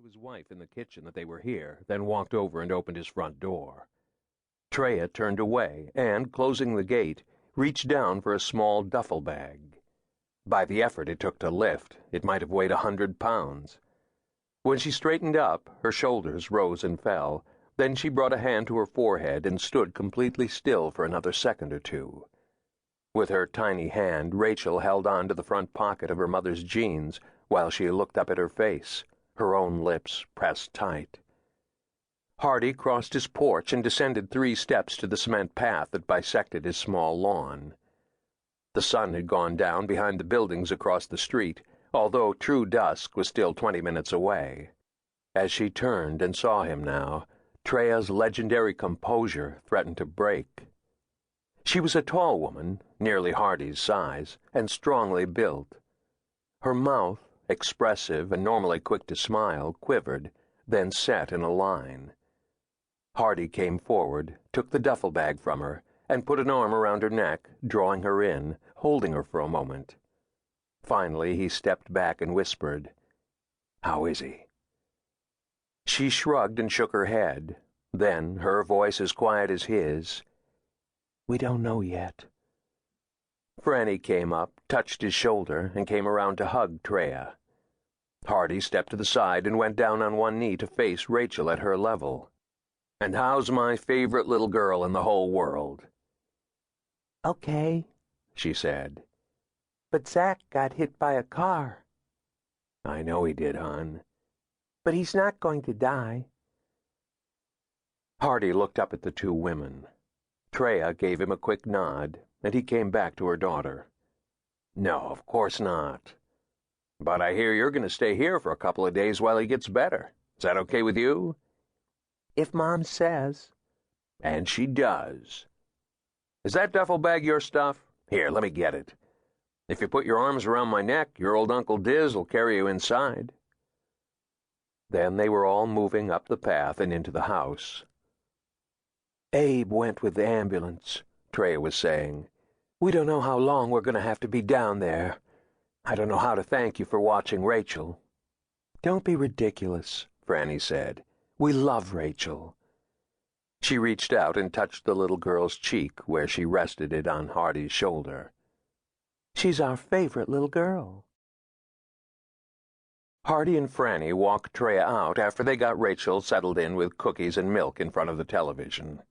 his wife in the kitchen that they were here, then walked over and opened his front door. Treya turned away and, closing the gate, reached down for a small duffel bag. By the effort it took to lift, it might have weighed 100 pounds. When she straightened up, her shoulders rose and fell. Then she brought a hand to her forehead and stood completely still for another second or two. With her tiny hand, Rachel held on to the front pocket of her mother's jeans while she looked up at her face, her own lips pressed tight. Hardy crossed his porch and descended 3 steps to the cement path that bisected his small lawn. The sun had gone down behind the buildings across the street, although true dusk was still 20 minutes away. As she turned and saw him now, Treya's legendary composure threatened to break. She was a tall woman, nearly Hardy's size, and strongly built. Her mouth, expressive and normally quick to smile, quivered, then set in a line. Hardy came forward, took the duffel bag from her, and put an arm around her neck, drawing her in, holding her for a moment. Finally, he stepped back and whispered, "How is he?" She shrugged and shook her head. Then, her voice as quiet as his, "We don't know yet." Franny came up, touched his shoulder, and came around to hug Treya. Hardy stepped to the side and went down on one knee to face Rachel at her level. "And how's my favorite little girl in the whole world?" "Okay," she said. "But Zach got hit by a car." "I know he did, hon." "But he's not going to die." Hardy looked up at the 2 women. Treya gave him a quick nod, and he came back to her daughter. "No, of course not. But I hear you're going to stay here for a couple of days while he gets better. Is that okay with you?" "If Mom says." "And she does. Is that duffel bag your stuff? Here, let me get it. If you put your arms around my neck, your old Uncle Diz will carry you inside." Then they were all moving up the path and into the house. "Abe went with the ambulance," Treya was saying. "We don't know how long we're going to have to be down there. I don't know how to thank you for watching Rachel." "Don't be ridiculous," Franny said. "We love Rachel." She reached out and touched the little girl's cheek where she rested it on Hardy's shoulder. "She's our favorite little girl." Hardy and Franny walked Treya out after they got Rachel settled in with cookies and milk in front of the television.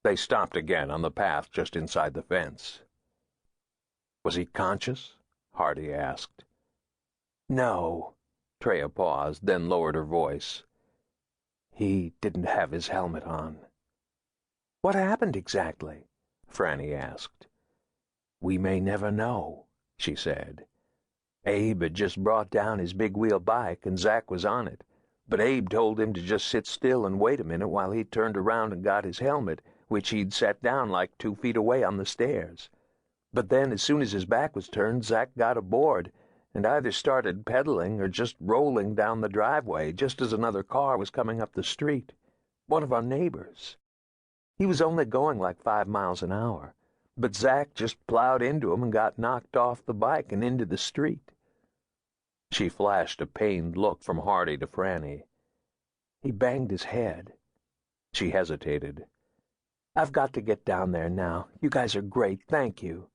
They stopped again on the path just inside the fence. "Was he conscious?" Hardy asked. "No." Treya paused, then lowered her voice. "He didn't have his helmet on." "What happened exactly?" Franny asked. "We may never know," she said. "Abe had just brought down his big-wheel bike and Zach was on it, but Abe told him to just sit still and wait a minute while he turned around and got his helmet, which he'd set down like 2 feet away on the stairs. But then, as soon as his back was turned, Zach got aboard and either started pedaling or just rolling down the driveway just as another car was coming up the street, one of our neighbors. He was only going like 5 miles an hour, but Zach just plowed into him and got knocked off the bike and into the street." She flashed a pained look from Hardy to Franny. "He banged his head." She hesitated. "I've got to get down there now. You guys are great, thank you."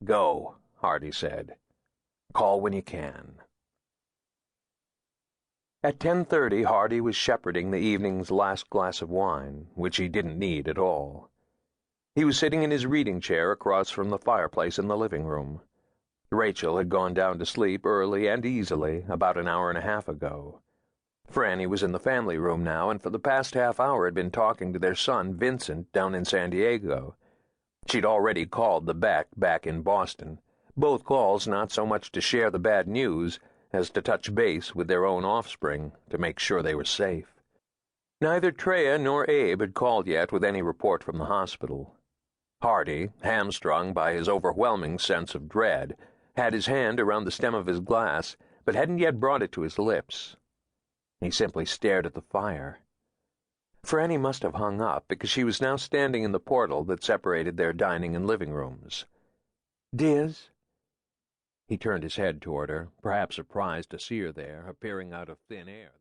"Go," Hardy said. "Call when you can." At 10:30, Hardy was shepherding the evening's last glass of wine, which he didn't need at all. He was sitting in his reading chair across from the fireplace in the living room. Rachel had gone down to sleep early and easily about an hour and a half ago. Franny was in the family room now, and for the past half hour had been talking to their son, Vincent, down in San Diego. She'd already called the Beck back in Boston, both calls not so much to share the bad news as to touch base with their own offspring to make sure they were safe. Neither Treya nor Abe had called yet with any report from the hospital. Hardy, hamstrung by his overwhelming sense of dread, had his hand around the stem of his glass, but hadn't yet brought it to his lips. He simply stared at the fire. Franny must have hung up because she was now standing in the portal that separated their dining and living rooms. "Diz?" He turned his head toward her, perhaps surprised to see her there, appearing out of thin air.